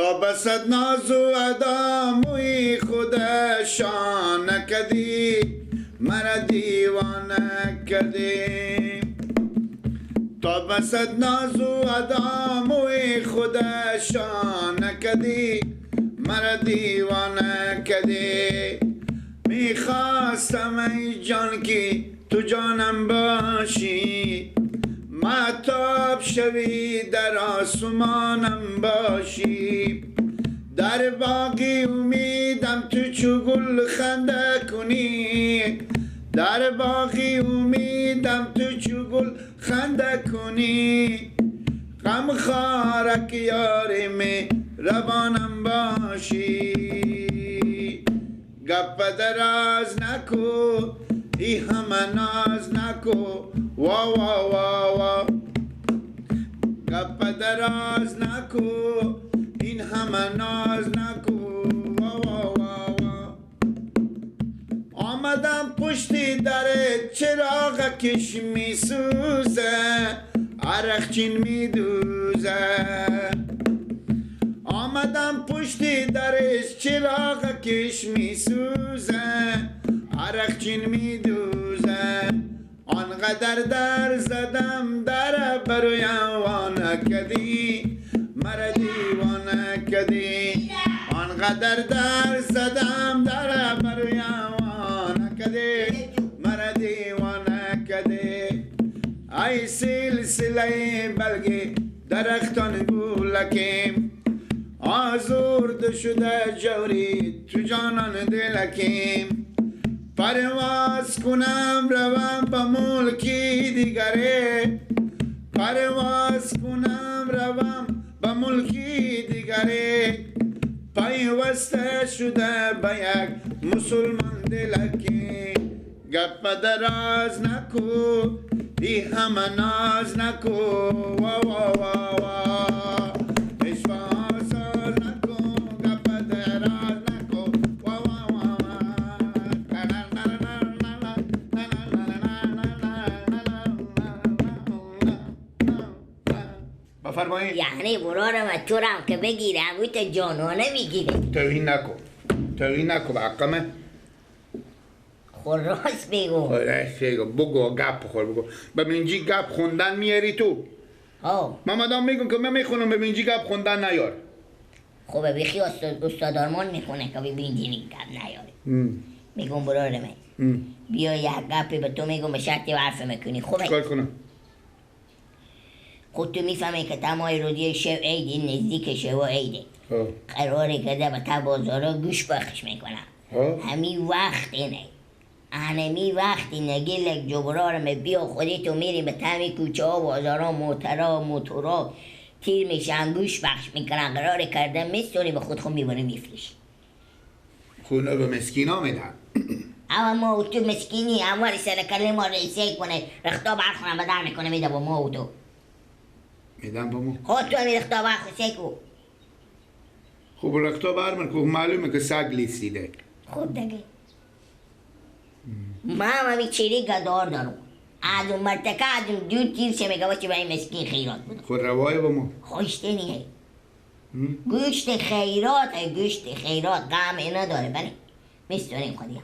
تا بسد ناز و ادا موی خودشان نکدی مرا دیوانه کردی تا بسد ناز و ادا موی خودشان نکدی مرا دیوانه کردی میخواستم ای جان که تو جانم باشی مهتاب شوی در آسمانم باشی در باغی امیدم تو چو گل خنده کنی در باغی امیدم تو چو گل خنده کنی غم خارک یار می روانم باشی گپ دراز نکو ای همه ناز نکو وا وا وا وا گپ دراز نکو این همه ناز نکو وا وا وا وا آمدم پشتی در چراغ کش می سوزه عرق چین می دوزه آمدم پشتی درش چراغ کش می سوزه عرق چین می دوزه آنقدر در زدم در برویوانه کدی مرا دیوانه کدی آنقدر در زدم در برویوانه کدی مرا دیوانه کدی ای سلسله بلگی درختان گولکیم آزرد شده جوری تو جانان دلکیم پرواز کنم روم به ملکی دیگره پرواز کنم روم به ملکی دیگره پیوسته شده به یک مسلمان دلکی گپ دراز نکو ای همه ناز نکو وا وا وا وا بفرمایید. یعنی برارم از تو رم که بگیرم او تا جانانه میگیره توهین نکن به حقمه خور راست بگو بگو گپ بخور بگو به منجی گپ خوندن میاری تو من مدام میگم که من میخونم به منجی گپ خوندن نیار خوبه بخی استاد آرمان میخونه که به منجی گپ نیاره میگم برارم بیا یک گپی به تو میگم به شرطی حرف میکنی خوبه کار کنم خود تو میفهمی که تمای روزی شب عیدی نزدیک شب عیده قراره که به تا بازارا گوش بخش میکنم همی وقت اینه همی وقتی نگیلک جبرارم بیا خودی تو میریم به تمی کوچه ها بازارا موتورا تیر میشن گوش بخش میکنن قراره کردن میستونی به خود میبونه میفریش خونه به مسکینا میدن اما ما تو مسکینی اموال سرکلی ما رئیسه کنه رختا برخونم بدر میکنه میده با ما و تو میدم با ما خود تو همی رختا برخوشه کو خوب رختا برمن که معلومه که سگ لیسیده خود دیگه ما همی چیری گدار دارم از اون مرتکه از اون دور تیر چه میگه بچه باید مسکین خیرات بودم خود روای با ما خوشته نیه گوشت خیرات غم اینا داره بله میستونیم خودیم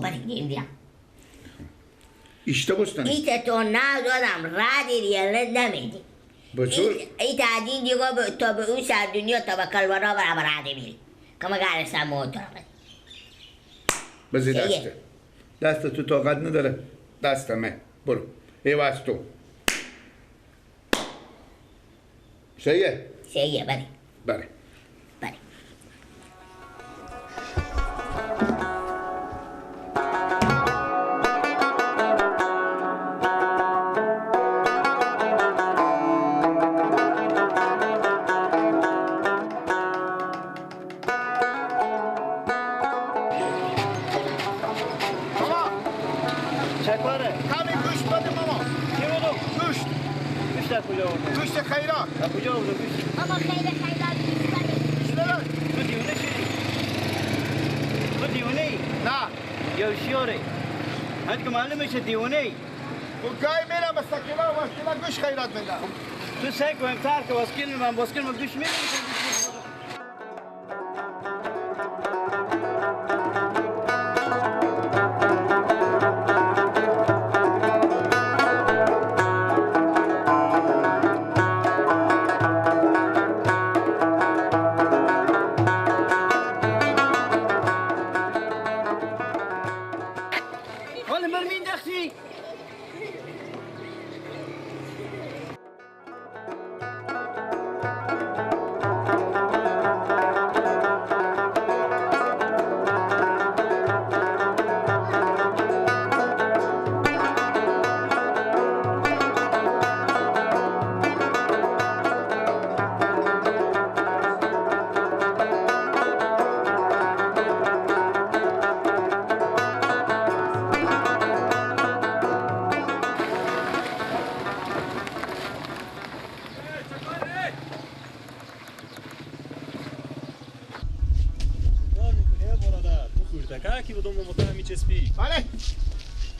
بله دیم اشته بستنی ایتا تو ندادم ردی ریاله نمیدی بچور ایتا از این دیگه تا به اون سر دنیا تا به کلورا برابر رده میری که مگه رسم موتور بزی دسته تو طاقت نداره دستمه برو ایواز تو سیه بله بله گوشت خیرات کجا بود گوشت؟ بابا خیرات چرا؟ تو دیونه شدی؟ تو دیونه ای؟ نه یا هوشیاره؟ هد که معلوم میشه دیونه ای؟ و گای میرم به سکیلا و وقتی گوش خیرات خیرات میدم. تو سعی کنیم تر که واسکیل من گوش میدم. کی بدون موتور میچسبی؟ بله.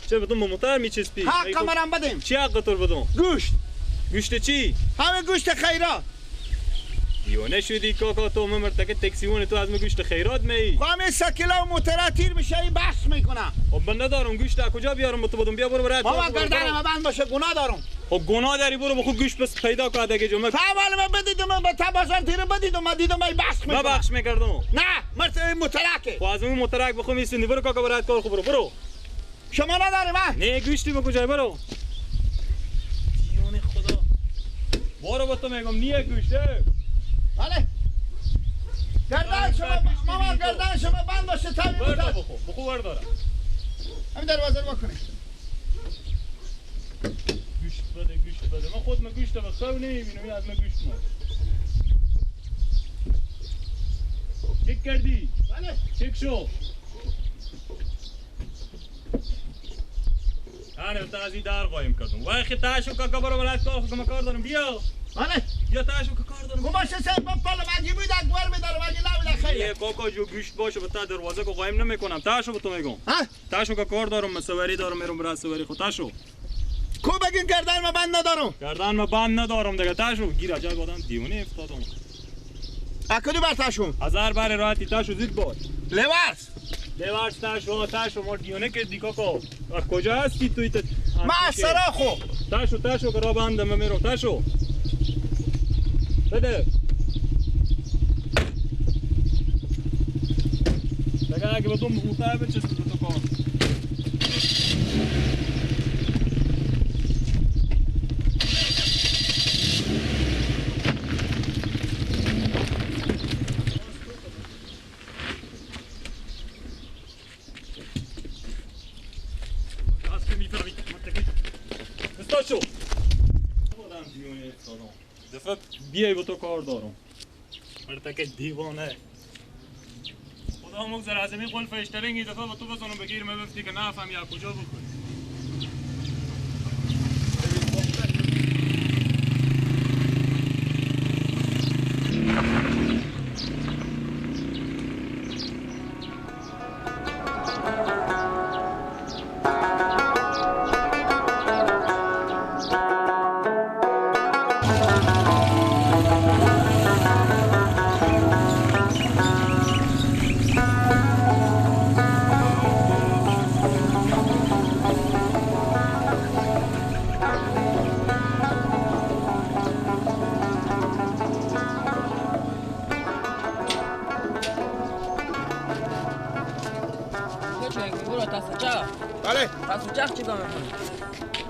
چه بدون موتور میچسبی؟ حق منم بدیم. چی حق تو بدون؟ گوشت. گوشت چی؟ همه گوشت خیرات. دیوانه شدی کاکا تو مرتکه تکسیون تو از من گوشت خیرات می؟ همه سکلا و موتورا تیر میشه این بحث میکنم. خب من ندارم گوشت از کجا بیارم با تو بدون بیا برو برات. بابا گردنم بند باشه گناه دارم. خب گناه داری برو بخو گوشت بس پیدا کن دیگه جمعه. فعال من بدیدم من تا بازار تیر بدیدم من دیدم این بحث میکنم. ببخش میکردم. نه مرتبه موتورکه. خب از اون موتورک بخو میسونی برو کاکا برات کار خوب برو. شما نداری من؟ نه گوشتی به کجا برو. دیوانه خدا. برو با تو میگم نیه گوشته. بله. گردن شما ماما گردن شما بند باشه تا برو بخو بردارم. همین دروازه رو بکنید. گوشت بده من خود گوشت بخواه نمیبینم از من گوشت ماد چک کردی؟ بله چک شو هنه تا از این در قایم کردم وای خی تاشو کاکا برو برات کار دارم بیا بله بیا تاشو کار دارم باشه سر پالا مگی بود اگوار میدارم مگی نمیده خیلی کاکا جو گوشت باشه به تا دروازه کو قایم نمیکنم تاشو به تو میگم ها تاشو کار دارم مسوری دارم میرم برات سواری خود تاشو کو بگین گردن ما بند ندارم گردن ما بند ندارم دیگه تاشو گیر جای آدم دیونه افتادم اکدی بر تاشو هزار بار راحتی تاشو زید باش لورس تاشو ما دیونه که دی کاکا کجا هستی توی تا ما سراخو تاشو که را بندم من میرم تاشو بده دیگه اگه بدون مطابق چیز تو کار شو دفعه بیای با تو کار دارم مرتکه دیوانه خدا مگذار از این قلف اشترینگی دفعه با تو بزنم بگیرم بفتی که نفهم یا کجا بکنی بله پس چرخ چیکار میکنی؟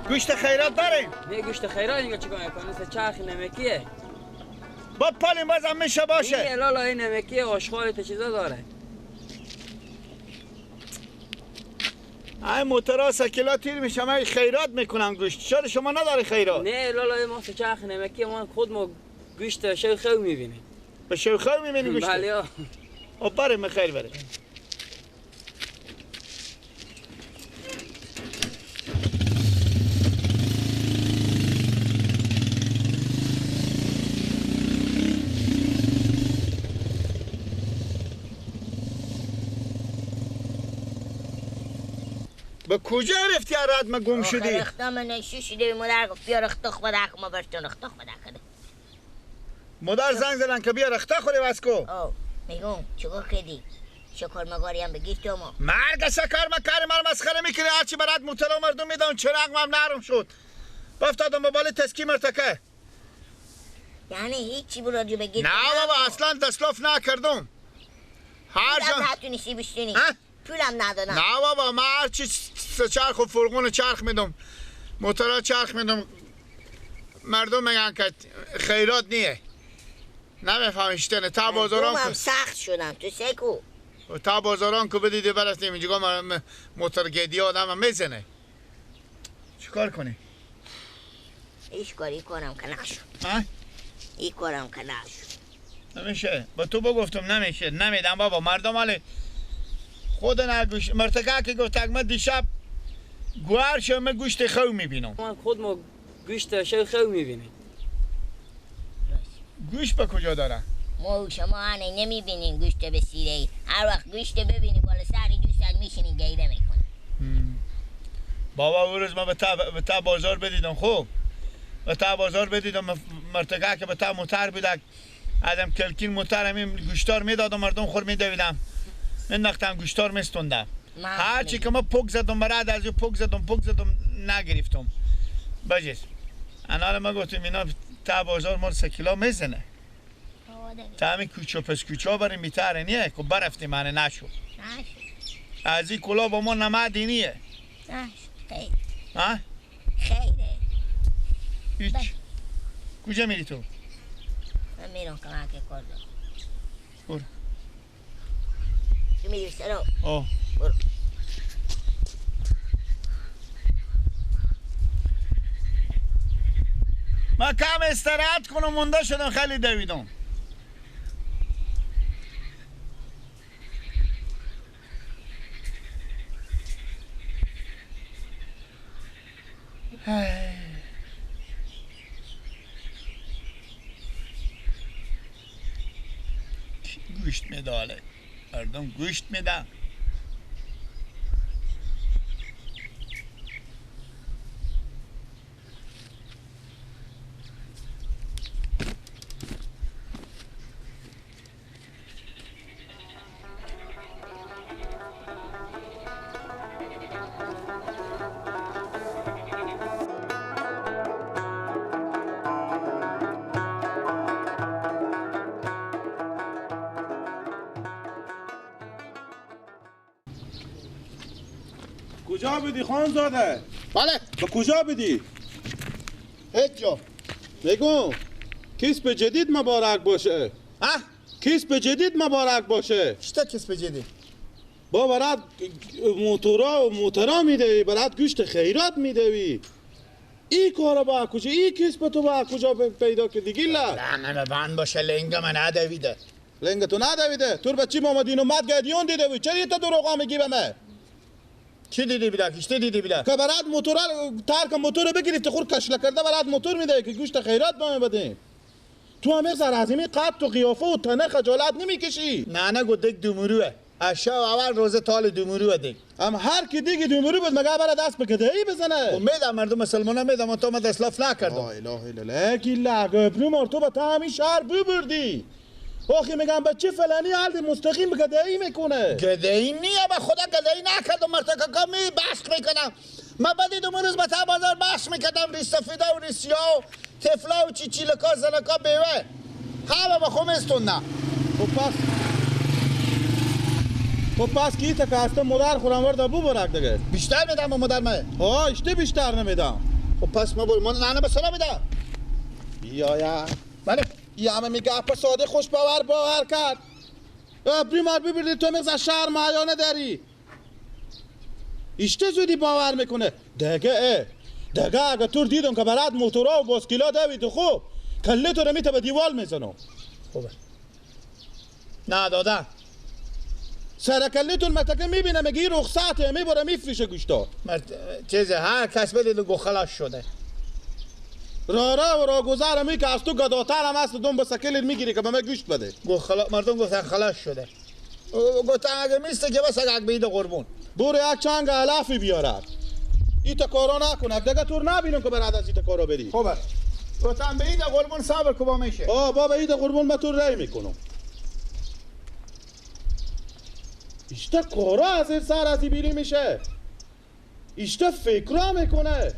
گوشت خیرات داریم نه گوشت خیرات اینجا چیکار میکنی؟ سه چرخ نمکیه با پالیم بازم میشه باشه این الالا این نمکیه آشغال تا چیزا داره این موتورا سکلا تیر میشه من خیرات میکنم گوشت چرا شما نداری خیرات نه الالا ما سه چرخ نمکیه ما خود ما گوشت شوخو میبینیم به شوخو میبینی گوشت بله بریم خیر بریم به کجا رفتی رد ما گم شدی؟ رختم نشو شده مادر گفت بیا رخت خود که ما برشتون رخت خود کده مادر زنگ زدن که بیا رخت خوری واسکو میگم چگاه کدی شکر مگاری هم بگیش تو ما مرگ سکر مکاری من مسخره میکنی هرچی برات مبتلا مردم میدن چراغم هم نرم شد بافتادم به بالا تسکی مرتکه یعنی هیچی برادی بگیش نه بابا اصلا دستلاف نکردم هر جا نتونستی بشتینی پولم ندادم نه بابا من هرچی چرخ و فرغون چرخ میدم موتورا چرخ میدم مردم میگن که خیرات نیه نمیفهمشتنه تا بازاران هم سخت شدم تو سکو تا بازاران که بدیده برستیم اینجا موتور گیدی آدم هم میزنه چیکار کنی؟ ایش کاری کنم که نشد ای کارم که نشد نمیشه با تو بگفتم نمیشه نمیدم بابا مردم حالی خود نگوش مرتکه که گفت اگه من دیشب گوهر شما گوشت خو میبینم من خود ما گوشت خو میبینیم گوشت به کجا داره؟ ما شما هنه نمیبینیم گوشت به سیره هر وقت گوشت ببینیم بالا سری دوستت میشینی گیره میکنی بابا اون روز ما به تا بازار بدیدم خوب به تا بازار بدیدم مرتکه که به تا موتر بیدک ادم کلکین موتر همین گوشتار میدادم مردم خور میدویدم من نختم گوشتار میستوندم هرچی که ما پک زدم براد از پک زدم نگرفتم بجز انال ما گفتم اینا تا بازار ما 3 کیلو میزنه تا همین کوچه پس کوچه بریم میتره نیه که برفتیم منه نشو از این کلا با ما نمدی نیه خیر ها؟ خیره هیچ کجا میری تو؟ من میرم کمک کار دارم برو تو میری سرو؟ برو ما کم استراحت کنم مونده شدم خیلی دویدم گوشت میداله مردم گوشت میدن کجا بدی خان زاده؟ بله به کجا بدی؟ هیچ جا بگو کسب جدید مبارک باشه کسب جدید مبارک باشه چطور کسب جدید؟ با برات موتورا میدهی برات گوشت خیرات میدهی این کارا با کجا این کسب تو با کجا پیدا کردی گیلا نه بند باشه لنگ من ندویده لنگ تو ندویده تو بچی محمدین اومد گدیون دیده بی چرا تو دروغ میگی به من چی دیدی بیده کشتی دیدی بیده که برات موتور ترک موتور بگیرید خور کشله کرده برات موتور میده که گوشت خیرات به من بده تو همه سرعظیمی قد تو قیافه و تنه خجالت نمیکشی نه گو دیگ دومروه اشا اول روز تال دومروه دیگ هم هر کی دیگه دومرو بود مگه برات دست به کدهی بزنه میدم مردم مسلمانه میدم تو ما دستلاف نکردم لا اله الا الله گیلا گبرو مرتو به تا همین شهر ببردی آخی میگم بچه فلانی حال مستقیم گدایی میکنه گدایی نیه به خدا گدایی نکردم مرتکه می بحث میکنم ما بدید اون روز به تا بازار بحث میکردم ریس سفیده و ریس سیاه و تفلا و چیچیلکا زنکا بیوه همه با خود استوندم خب پس کی تا کاسته مدار خورم ورده بو برک دیگه بیشتر میدم با مادر من اشته بیشتر نمیدم خب پس ما برو نه به سلام میدم یا بله یه همه میگه اپا ساده خوش باور کرد پریمار ببیردی تو مغز شهر مایانه داری اشته زودی باور میکنه دیگه اگه تو دیدم که برات موتورا و باسکیلا دوید خوب کله تو رو میته به دیوال میزنم خوبه نه دادم سرکلیتون متکه میبینه میگه رخصته میبره میفریشه گوشتا چیزه هر کس بدید گو خلاص شده را گذاره می که از تو گداتر هم هست دون با سکلت میگیری که به من گوشت بده مردم گفتن خلاص شده گفتن اگه میسته که بس اگه بیده قربون برو یک چنگ علافی بیارد ایتا کارا نکنه دیگه طور نبینم که برات از ایتا کارا بری خوبه گفتم به این قربون صبر که با میشه بابا ایتا قربون به طور رای میکنم ایشتا کارا از این سر ازی بیری میشه ایشتا فکرها میکنه